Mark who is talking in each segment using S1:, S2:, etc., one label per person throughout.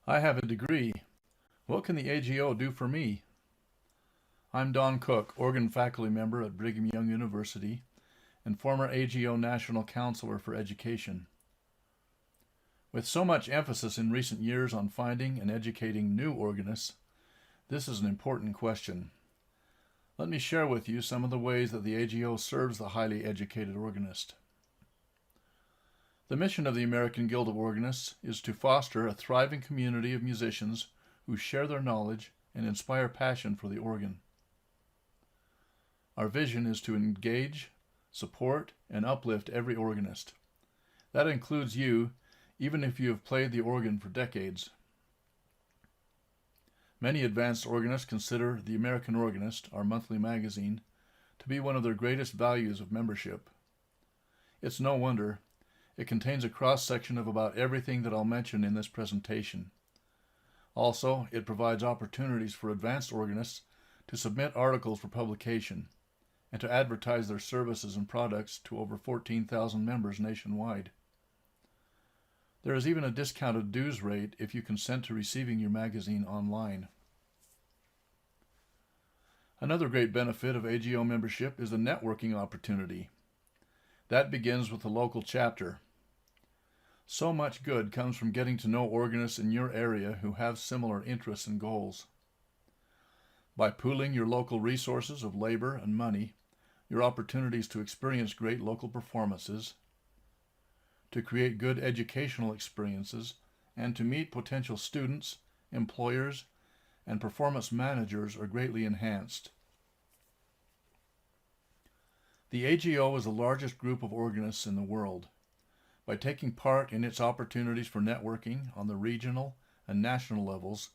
S1: I have a degree. What can the AGO do for me? I'm Don Cook, organ faculty member at Brigham Young University and former AGO National Counselor for Education. With so much emphasis in recent years on finding and educating new organists, this is an important question. Let me share with you some of the ways that the AGO serves the highly educated organist. The mission of the American Guild of Organists is to foster a thriving community of musicians who share their knowledge and inspire passion for the organ. Our vision is to engage, support, and uplift every organist. That includes you, even if you have played the organ for decades. Many advanced organists consider The American Organist, our monthly magazine, to be one of their greatest values of membership. It's no wonder. It contains a cross-section of about everything that I'll mention in this presentation. Also, it provides opportunities for advanced organists to submit articles for publication and to advertise their services and products to over 14,000 members nationwide. There is even a discounted dues rate if you consent to receiving your magazine online. Another great benefit of AGO membership is the networking opportunity. That begins with the local chapter. So much good comes from getting to know organists in your area who have similar interests and goals. By pooling your local resources of labor and money, your opportunities to experience great local performances, to create good educational experiences, and to meet potential students, employers, and performance managers are greatly enhanced. The AGO is the largest group of organists in the world. By taking part in its opportunities for networking on the regional and national levels,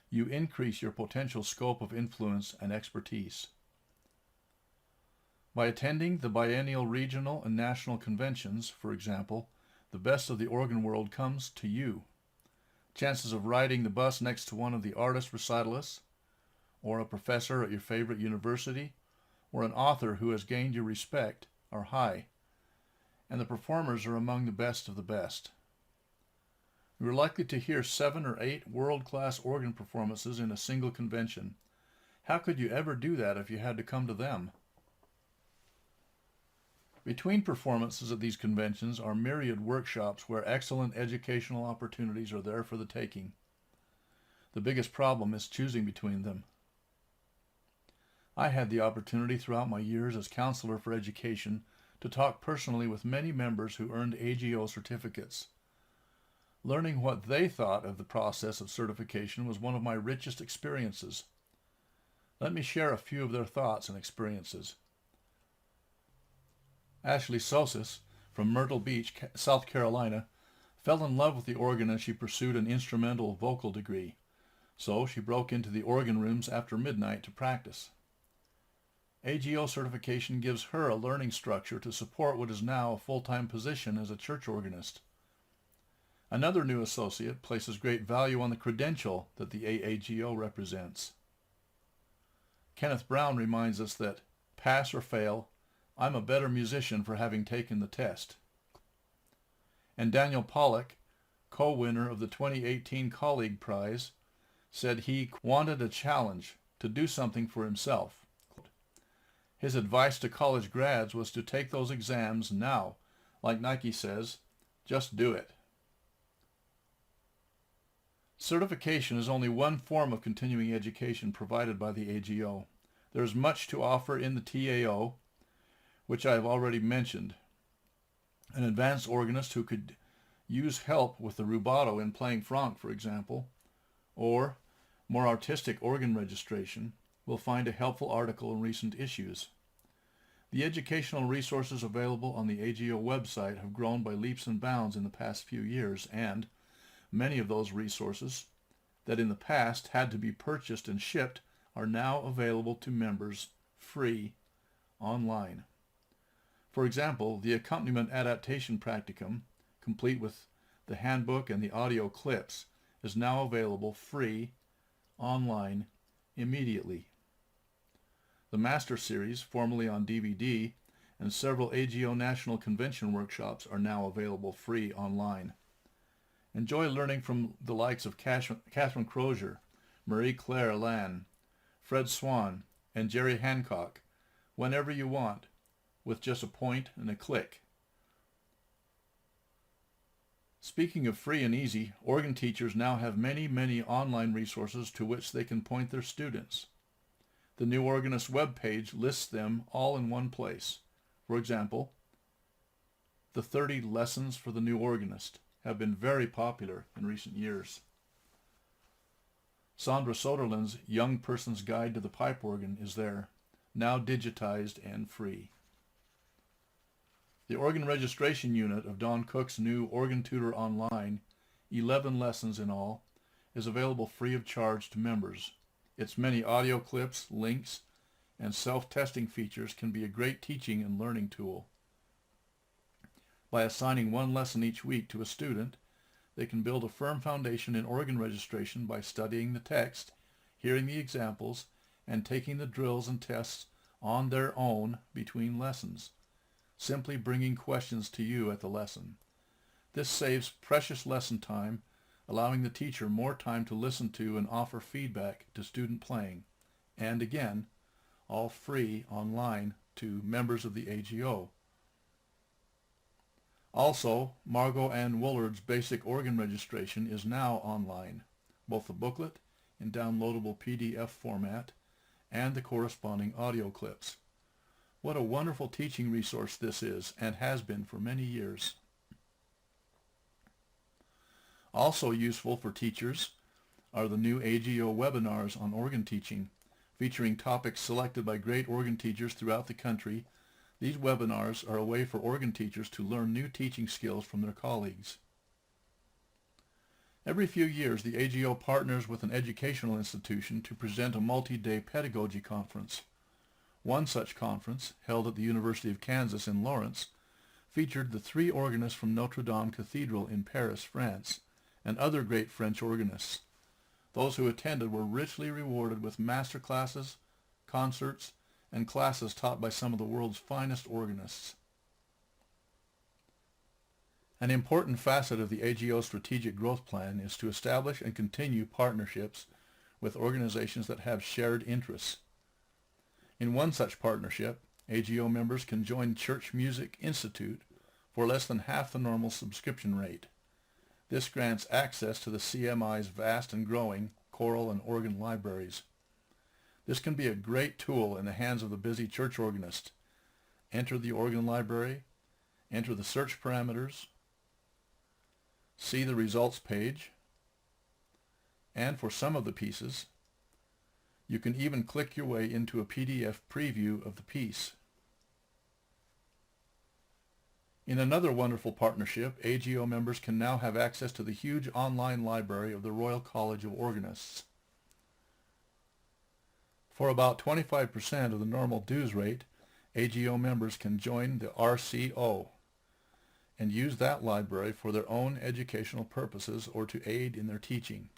S1: you increase your potential scope of influence and expertise. By attending the biennial regional and national conventions, for example, the best of the organ world comes to you. Chances of riding the bus next to one of the artist recitalists, or a professor at your favorite university, or an author who has gained your respect are high, and the performers are among the best of the best. You are likely to hear 7 or 8 world-class organ performances in a single convention. How could you ever do that if you had to come to them? Between performances at these conventions are myriad workshops where excellent educational opportunities are there for the taking. The biggest problem is choosing between them. I had the opportunity throughout my years as counselor for education to talk personally with many members who earned AGO certificates. Learning what they thought of the process of certification was one of my richest experiences. Let me share a few of their thoughts and experiences. Ashley Sosis from Myrtle Beach, South Carolina, fell in love with the organ as she pursued an instrumental vocal degree, so she broke into the organ rooms after midnight to practice. AGO certification gives her a learning structure to support what is now a full-time position as a church organist. Another new associate places great value on the credential that the AAGO represents. Kenneth Brown reminds us that, pass or fail, I'm a better musician for having taken the test. And Daniel Pollock, co-winner of the 2018 Colleague Prize, said he wanted a challenge to do something for himself. His advice to college grads was to take those exams now. Like Nike says, just do it. Certification is only one form of continuing education provided by the AGO. There is much to offer in the TAO, which I have already mentioned. An advanced organist who could use help with the rubato in playing franc, for example, or more artistic organ registration, will find a helpful article in recent issues. The educational resources available on the AGO website have grown by leaps and bounds in the past few years, and many of those resources that in the past had to be purchased and shipped are now available to members free online. For example, the accompaniment adaptation practicum, complete with the handbook and the audio clips, is now available free online immediately. The Master Series, formerly on DVD, and several AGO National Convention workshops are now available free online. Enjoy learning from the likes of Catherine Crozier, Marie-Claire Lan, Fred Swan, and Jerry Hancock whenever you want, with just a point and a click. Speaking of free and easy, organ teachers now have many online resources to which they can point their students. The New Organist webpage lists them all in one place. For example, the 30 Lessons for the New Organist have been very popular in recent years. Sandra Soderlund's Young Person's Guide to the Pipe Organ is there, now digitized and free. The Organ Registration Unit of Don Cook's new Organ Tutor Online, 11 lessons in all, is available free of charge to members. Its many audio clips, links, and self-testing features can be a great teaching and learning tool. By assigning one lesson each week to a student, they can build a firm foundation in organ registration by studying the text, hearing the examples, and taking the drills and tests on their own between lessons, simply bringing questions to you at the lesson. This saves precious lesson time, allowing the teacher more time to listen to and offer feedback to student playing, and again, all free online to members of the AGO. Also, Margot Ann Woolard's Basic Organ Registration is now online, both the booklet in downloadable PDF format and the corresponding audio clips. What a wonderful teaching resource this is, and has been for many years. Also useful for teachers are the new AGO webinars on organ teaching, featuring topics selected by great organ teachers throughout the country. These webinars are a way for organ teachers to learn new teaching skills from their colleagues. Every few years, the AGO partners with an educational institution to present a multi-day pedagogy conference. One such conference, held at the University of Kansas in Lawrence, featured the 3 organists from Notre Dame Cathedral in Paris, France, and other great French organists. Those who attended were richly rewarded with master classes, concerts, and classes taught by some of the world's finest organists. An important facet of the AGO strategic growth plan is to establish and continue partnerships with organizations that have shared interests. In one such partnership, AGO members can join Church Music Institute for less than half the normal subscription rate. This grants access to the CMI's vast and growing choral and organ libraries. This can be a great tool in the hands of the busy church organist. Enter the organ library, enter the search parameters, see the results page, and for some of the pieces, you can even click your way into a PDF preview of the piece. In another wonderful partnership, AGO members can now have access to the huge online library of the Royal College of Organists. For about 25% of the normal dues rate, AGO members can join the RCO and use that library for their own educational purposes or to aid in their teaching.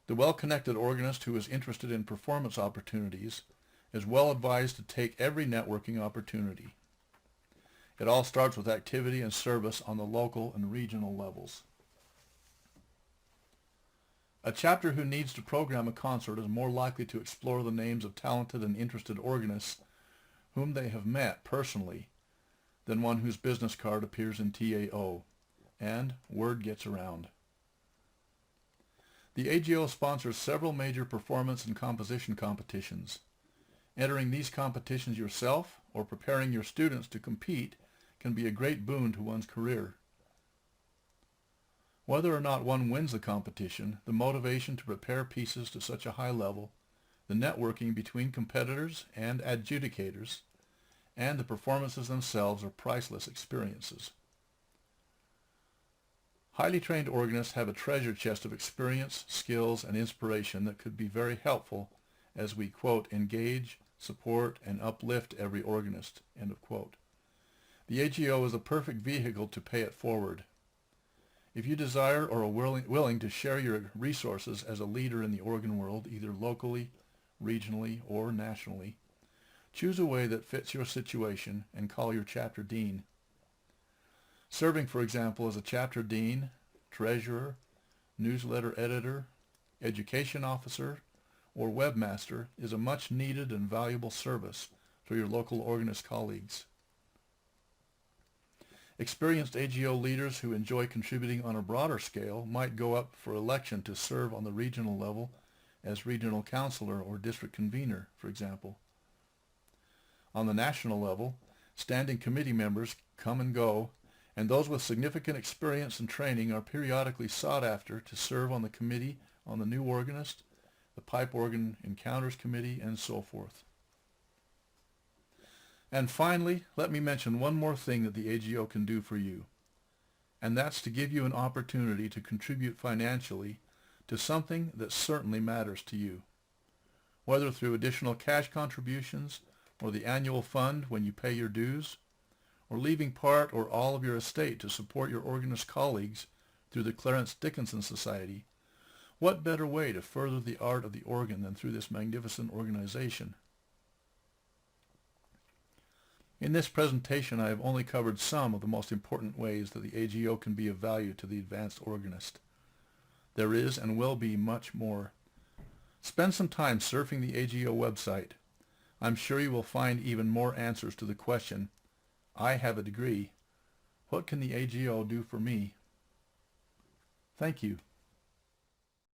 S1: The well-connected organist who is interested in performance opportunities is well advised to take every networking opportunity. It all starts with activity and service on the local and regional levels. A chapter who needs to program a concert is more likely to explore the names of talented and interested organists whom they have met personally than one whose business card appears in TAO, and word gets around. The AGO sponsors several major performance and composition competitions. Entering these competitions yourself or preparing your students to compete can be a great boon to one's career. Whether or not one wins the competition, the motivation to prepare pieces to such a high level, the networking between competitors and adjudicators, and the performances themselves are priceless experiences. Highly trained organists have a treasure chest of experience, skills, and inspiration that could be very helpful as we, quote, engage, support, and uplift every organist, end of quote. The AGO is a perfect vehicle to pay it forward. If you desire or are willing to share your resources as a leader in the organ world, either locally, regionally, or nationally, choose a way that fits your situation and call your chapter dean. Serving, for example, as a chapter dean, treasurer, newsletter editor, education officer, or webmaster is a much needed and valuable service for your local organist colleagues. Experienced AGO leaders who enjoy contributing on a broader scale might go up for election to serve on the regional level as regional counselor or district convener, for example. On the national level, standing committee members come and go, and those with significant experience and training are periodically sought after to serve on the committee on the new organist, the Pipe Organ Encounters Committee, and so forth. And finally, let me mention one more thing that the AGO can do for you, and that's to give you an opportunity to contribute financially to something that certainly matters to you, whether through additional cash contributions or the annual fund when you pay your dues, or leaving part or all of your estate to support your organist colleagues through the Clarence Dickinson Society. What better way to further the art of the organ than through this magnificent organization? In this presentation, I have only covered some of the most important ways that the AGO can be of value to the advanced organist. There is and will be much more. Spend some time surfing the AGO website. I'm sure you will find even more answers to the question, I have a degree. What can the AGO do for me? Thank you.